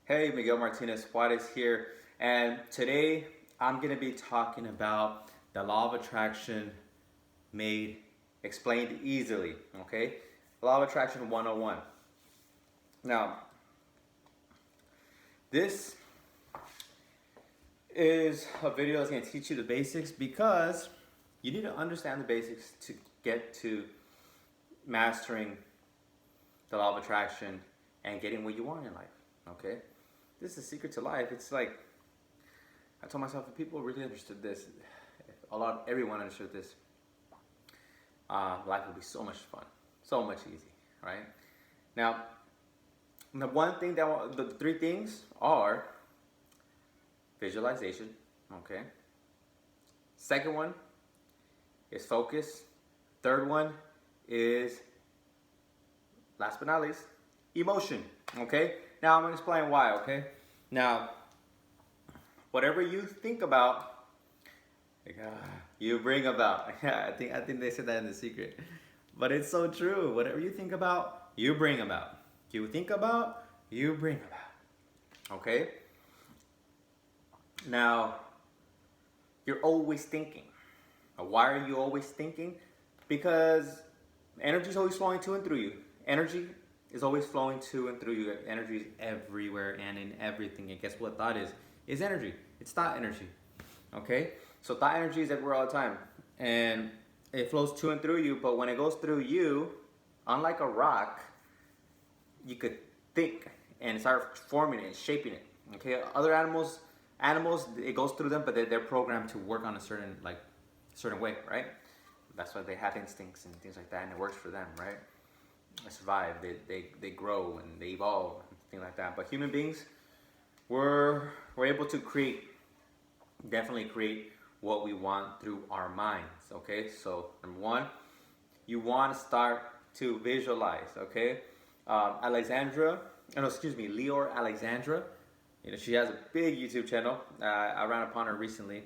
Hey, Miguel Martinez Juarez here, and today I'm going to be talking about the law of attraction made explained easily. Okay, law of attraction 101. Now, this is a video that's going to teach you the basics because you need to understand the basics to get to mastering the law of attraction and getting what you want in life. Okay, this is the secret to life. It's like I told myself, if people really understood this, if everyone understood this, life would be so much fun, so much easy, right? Now, the three things are visualization, okay? Second one is focus. Third one is, last but not least, emotion, okay? Now I'm gonna explain why, okay? Now, whatever you think about, you bring about. I think they said that in The Secret, but it's so true. Whatever you think about, you bring about. You think about, you bring about. Okay. Now, you're always thinking. Why are you always thinking? Because energy is always flowing to and through you. Energy is always flowing to and through you. Energy is everywhere and in everything. And guess what thought is? Is energy. It's thought energy. Okay? So thought energy is everywhere all the time. And it flows to and through you, but when it goes through you, unlike a rock, you could think and start forming it, shaping it. Okay? Other animals, it goes through them, but they're programmed to work on a certain way, right? That's why they have instincts and things like that, and it works for them, right? They survive, they grow and they evolve, things like that. But human beings, we're able to definitely create what we want through our minds. Okay, so number one, you want to start to visualize. Okay, Leor Alexandra. You know, she has a big YouTube channel. I ran upon her recently.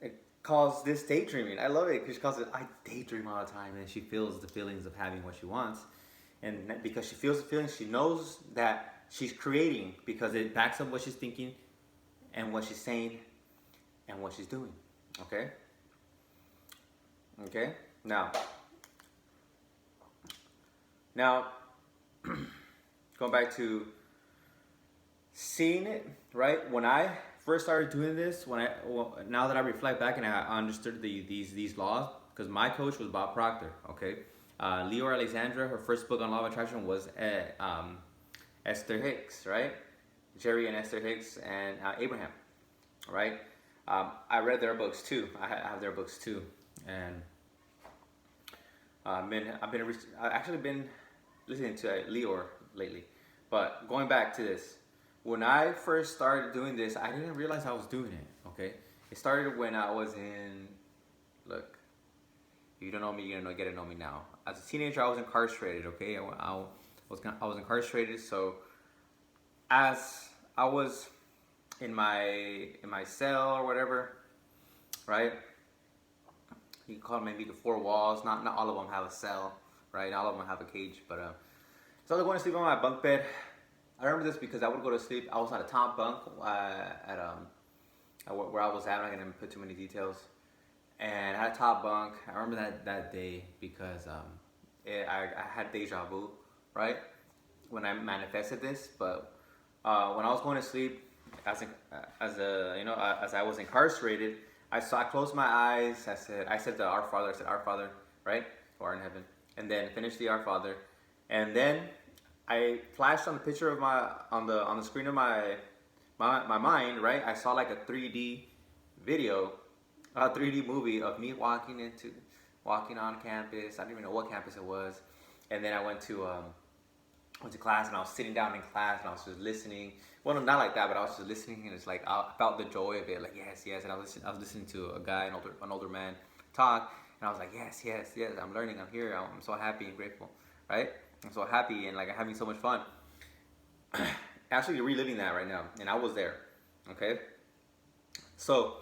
It calls this daydreaming. I love it because she calls it, I daydream all the time, and she feels the feelings of having what she wants. And because she feels the feelings, she knows that she's creating because it backs up what she's thinking and what she's saying and what she's doing. Okay? Okay? Now, going back to seeing it, right? When I first started doing this, now that I reflect back and I understood these laws, because my coach was Bob Proctor, okay? Leor Alexandra, her first book on law of attraction was Esther Hicks, right? Jerry and Esther Hicks and Abraham, right? I read their books too. I have their books too, and I've actually been listening to Leor lately. But going back to this, when I first started doing this, I didn't realize I was doing it. Okay, it started when I was in. Look, if you don't know me, you're gonna get to know me now. As a teenager, I was incarcerated. Okay, I was incarcerated. So as I was in my cell or whatever, right? You can call it maybe the four walls. Not all of them have a cell, right? Not all of them have a cage, but so I was going to sleep on my bunk bed. I remember this because I would go to sleep. I was on a top bunk at where I was at. I'm not gonna put too many details. And I had a top bunk. I remember that day because I had deja vu, right? When I manifested this, but when I was going to sleep, as I was incarcerated, I closed my eyes. I said the Our Father. I said, Our Father, right, who art in heaven, and then finished the Our Father, and then I flashed on the picture of on the screen of my mind, right? I saw like a 3D video, a 3D movie of me walking on campus. I didn't even know what campus it was, and then I went to class, and I was sitting down in class, and I was just listening. Well, not like that, but I was just listening, and it's like I felt the joy of it, like yes, and I was listening to a guy, an older man, talk, and I was like yes, I'm learning, I'm here, I'm so happy and grateful, right? I'm so happy and like I'm having so much fun. Actually reliving that right now, and I was there. Okay, so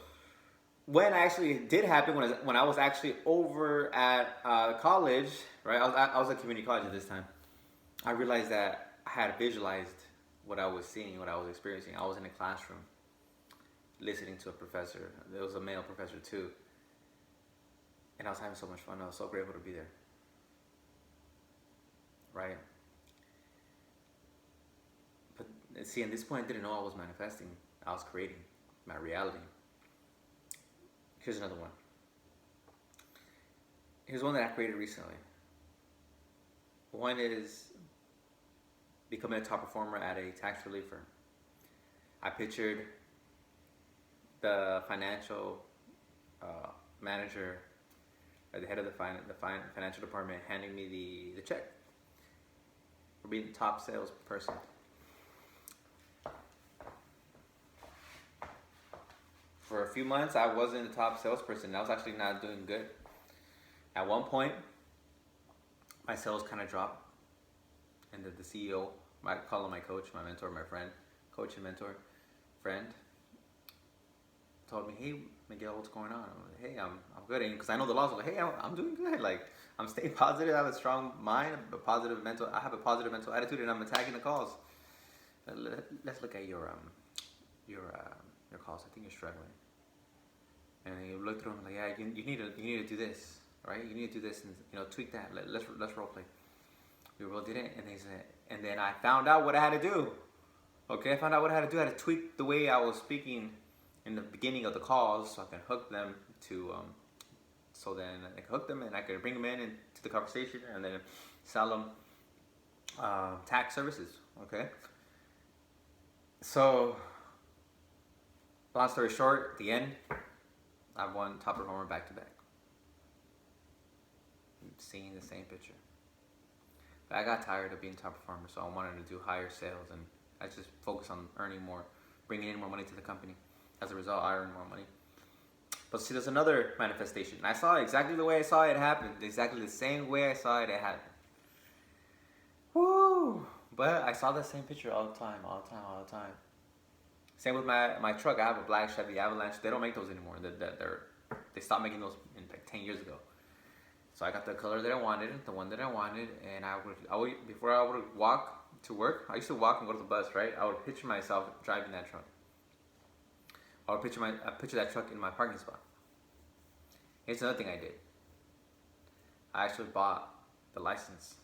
when actually it did happen, when I was actually over at college, right? I was at community college at this time. I realized that I had visualized what I was seeing, what I was experiencing. I was in a classroom listening to a professor. There was a male professor too. And I was having so much fun. I was so grateful to be there. Right? But see, at this point, I didn't know I was manifesting. I was creating my reality. Here's another one. Here's one that I created recently. One is becoming a top performer at a tax relief firm. I pictured the financial manager, or the head of the financial department, handing me the check for being the top salesperson. For a few months, I wasn't the top salesperson. I was actually not doing good. At one point, my sales kind of dropped, and the CEO, I call him my coach, my mentor, my friend, coach and mentor, friend, told me, "Hey, Miguel, what's going on?" I'm like, "Hey, I'm good," because I know the laws. I'm like, "Hey, I'm doing good. Like, I'm staying positive. I have a strong mind, I have a positive mental attitude, and I'm attacking the calls." Let's look at your calls. I think you're struggling. And you look through them like, yeah, you need to do this, right? You need to do this and tweak that. Let's role play. We role did it, and they said, and then I found out what I had to do. Okay, I found out what I had to do. I had to tweak the way I was speaking in the beginning of the calls so I can hook them to, so then I could hook them and I could bring them into the conversation and then sell them tax services. Okay, so long story short, at the end, I won top performer back to back. Seeing the same picture. But I got tired of being top performer, so I wanted to do higher sales, and I just focused on earning more, bringing in more money to the company. As a result, I earned more money. But see, there's another manifestation. I saw it exactly the way I saw it happen. Exactly the same way I saw it happen. Woo! But I saw the same picture all the time. Same with my truck. I have a black Chevy Avalanche. They don't make those anymore. They stopped making those in like 10 years ago. So I got the color that I wanted, the one that I wanted, and I would before I would walk to work. I used to walk and go to the bus, right? I would picture myself driving that truck. I would picture that truck in my parking spot. Here's another thing I did. I actually bought the license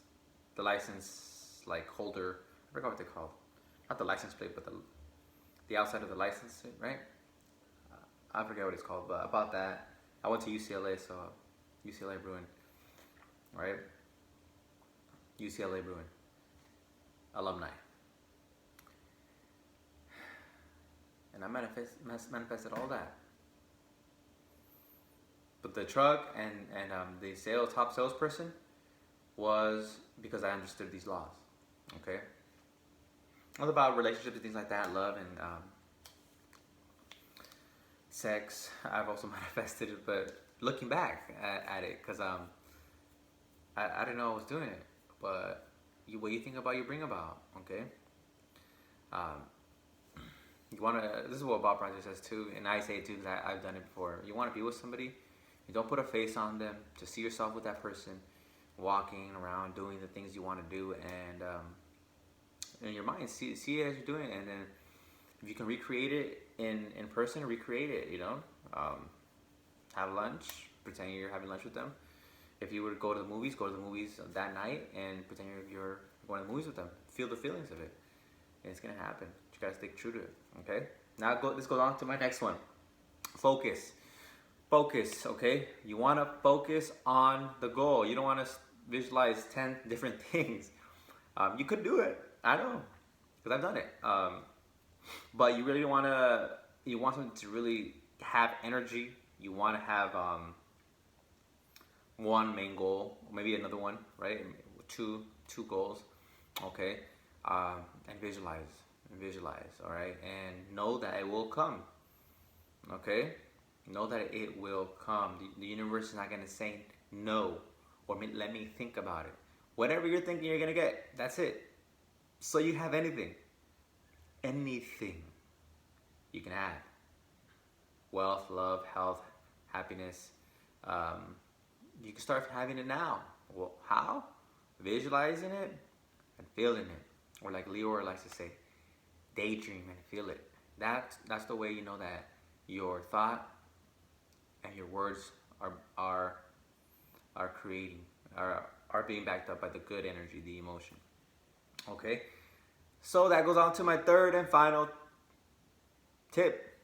like holder. I forgot what they're called. Not the license plate, but the outside of the license, right? I forget what it's called, but about that, I went to UCLA, so UCLA Bruin, right? UCLA Bruin alumni, and I manifested all that. But the truck and the top salesperson was because I understood these laws. Okay. All about relationships and things like that, love and sex. I've also manifested it, but looking back at it, because I didn't know I was doing it, but what you think about, you bring about. Okay. You want to. This is what Bob Proctor says too, and I say it too because I've done it before. You want to be with somebody, you don't put a face on them. Just see yourself with that person, walking around, doing the things you want to do, and in your mind, see it as you're doing it, and then if you can recreate it in person, recreate it. Have lunch, pretend you're having lunch with them. If you were to go to the movies that night and pretend you're going to the movies with them. Feel the feelings of it. And it's gonna happen. You gotta stick true to it. Okay. Now this goes on to my next one. Focus. Okay. You want to focus on the goal. You don't want to visualize 10 different things. You could do it. I know, because I've done it. But you really want to. You want something to really have energy. You want to have one main goal, or maybe another one, right? Two goals, okay? And visualize, all right? And know that it will come, okay? Know that it will come. The universe is not gonna say no, or let me think about it. Whatever you're thinking you're gonna get, that's it. So you have anything you can have. Wealth, love, health, happiness. You can start having it now. Well, how? Visualizing it and feeling it. or like Leor likes to say, daydream and feel it. That's the way you know that your thought and your words are are creating are being backed up by the good energy, the emotion. Okay, so that goes on to my third and final tip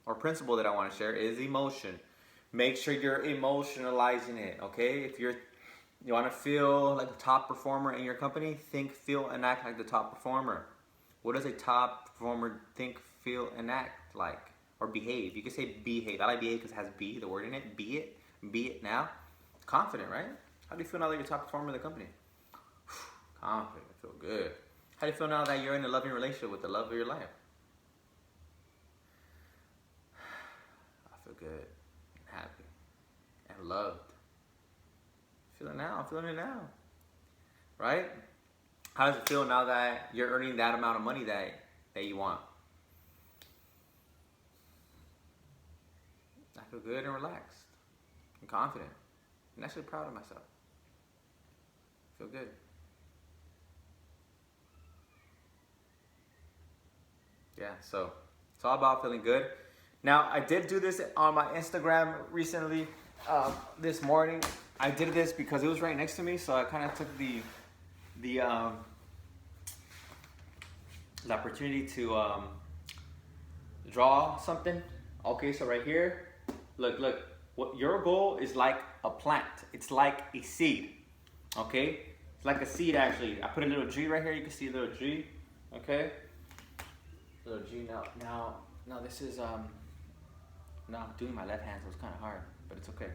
or principle that I want to share is emotion. Make sure you're emotionalizing it. Okay, if you want to feel like a top performer in your company, think, feel, and act like the top performer. What does a top performer think, feel, and act like? Or behave? You can say behave. I like behave because it has be, the word in it. Be it now. Confident, right? How do you feel now that you're top performer in the company? Confident, feel good. How do you feel now that you're in a loving relationship with the love of your life? I feel good, and happy, and loved. Feel it now. I'm feeling it now. Right? How does it feel now that you're earning that amount of money that you want? I feel good and relaxed and confident. I'm actually proud of myself. I feel good. Yeah, so it's all about feeling good. Now, I did do this on my Instagram recently, this morning. I did this because it was right next to me, so I kind of took the opportunity to draw something. Okay, so right here, look. What your goal is like a plant. It's like a seed. Okay, it's like a seed actually. I put a little G right here. You can see a little G. Okay, little G. Now this is now I'm doing my left hand, so it's kind of hard, but it's okay.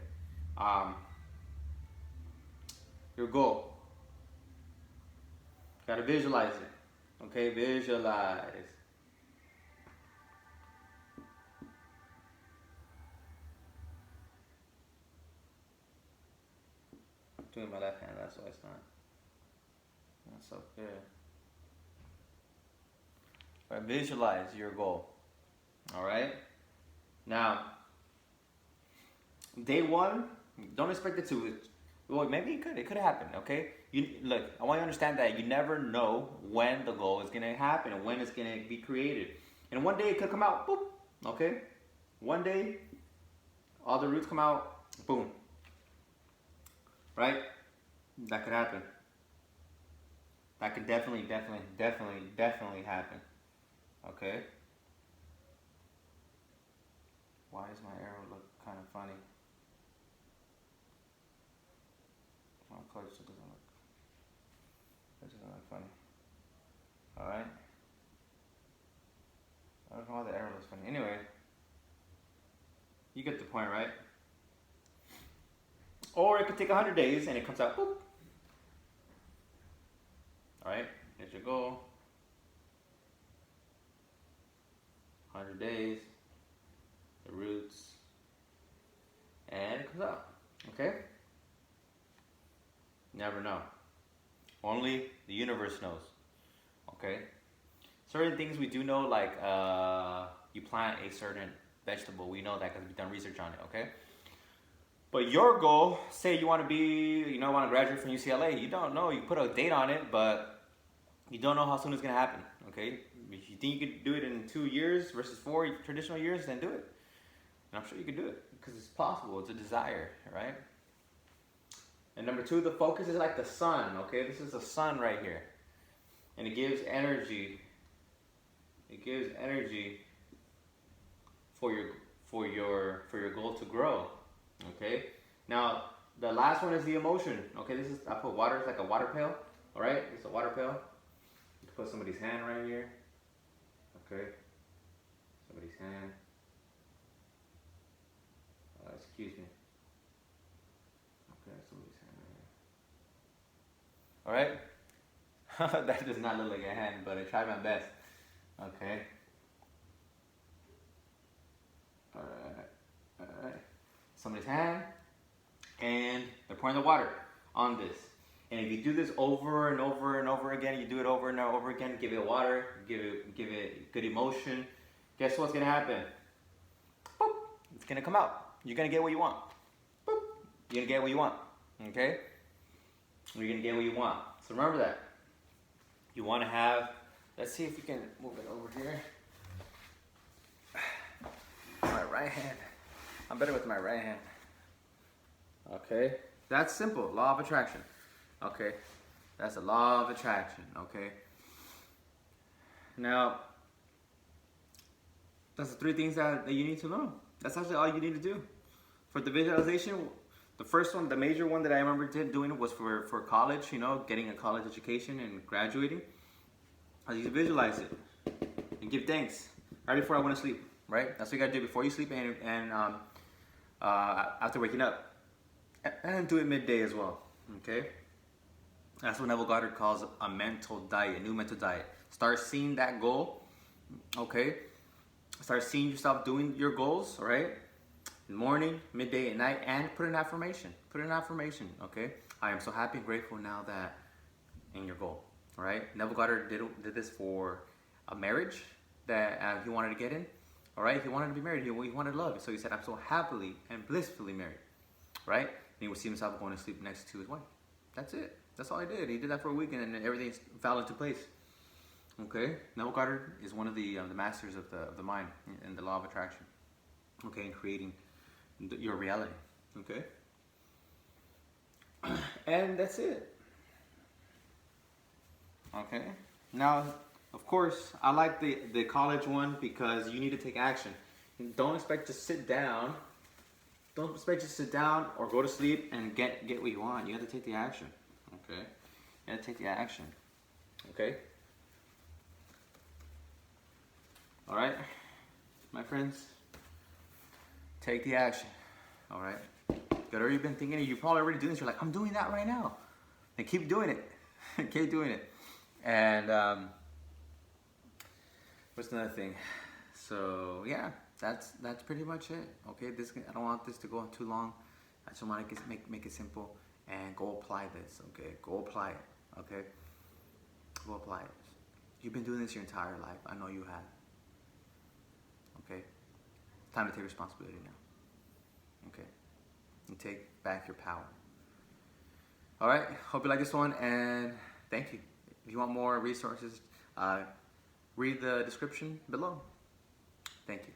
Your goal. Gotta visualize it. Okay, visualize. I'm doing my left hand, that's why it's not so good. But visualize your goal. Alright? Now, day one, don't expect it to. Well, maybe it could. It could happen. Okay. Look. I want you to understand that you never know when the goal is gonna happen and when it's gonna be created. And one day it could come out. Boop. Okay. One day, all the roots come out. Boom. Right. That could happen. That could definitely happen. Okay. Why does my arrow look kind of funny? Of course it doesn't look funny. Alright? I don't know why the arrow looks funny. Anyway, you get the point, right? Or it could take 100 days and it comes out, boop. Alright, here's your goal. 100 days, the roots, and it comes out. Okay? Never know. Only the universe knows. Okay? Certain things we do know, like you plant a certain vegetable, we know that because we've done research on it. Okay? But your goal, say you want to be, want to graduate from UCLA, you don't know. You put a date on it, but you don't know how soon it's gonna happen. Okay? If you think you could do it in 2 years versus 4 traditional years, then do it. And I'm sure you could do it because it's possible. It's a desire, right? And number 2, the focus is like the sun. Okay, this is the sun right here, and it gives energy. It gives energy for your goal to grow. Okay. Now the last one is the emotion. Okay, this is I put water. It's like a water pail. All right, it's a water pail. You can put somebody's hand right here. Okay, somebody's hand. Excuse me. Okay, somebody's hand right here. All right. That does not look like a hand, but I tried my best. Okay. All right. Somebody's hand, and they're pouring the water on this. And if you do this over and over and over again, you do it over and over again, give it water, give it good emotion, guess what's gonna happen? Boop, it's gonna come out. You're gonna get what you want. Boop, you're gonna get what you want. Okay? You're gonna get what you want. So remember that. you want to have, let's see if we can move it over here. My right hand. I'm better with my right hand. Okay, that's simple. Law of attraction. Okay, that's the law of attraction. Okay. Now, that's the 3 things that you need to know. That's actually all you need to do. For the visualization, the first one, the major one that I remember doing was for college, you know, getting a college education and graduating. I used to visualize it and give thanks right before I went to sleep, right? That's what you gotta do before you sleep and after waking up. And do it midday as well, okay? That's what Neville Goddard calls a mental diet, a new mental diet. Start seeing that goal, okay? Start seeing yourself doing your goals, right? In the morning, midday, at night, and put an affirmation. Put an affirmation, okay? I am so happy and grateful now that in your goal, all right? Neville Goddard did this for a marriage that he wanted to get in, all right? He wanted to be married. He wanted love. So he said, I'm so happily and blissfully married, right? And he would see himself going to sleep next to his wife. That's it. That's all he did. He did that for a week, and then everything fell into place. Okay, Neville Goddard is one of the masters of the mind and the law of attraction. Okay, in creating your reality. Okay, and that's it. Okay, now of course I like the college one because you need to take action. Don't expect to sit down. Don't expect to sit down or go to sleep and get what you want. You have to take the action. Okay, you have to take the action. Okay. All right, my friends, take the action. All right, you've already been thinking it. You're probably already doing this. You're like, I'm doing that right now. And keep doing it. Keep doing it. And what's another thing? So yeah, that's pretty much it. Okay, I don't want this to go on too long. I just want to make it simple and go apply this. Okay, go apply it. Okay, go apply it. You've been doing this your entire life. I know you have. Okay, time to take responsibility now. Okay, and take back your power. All right, hope you like this one, and thank you. If you want more resources, read the description below. Thank you.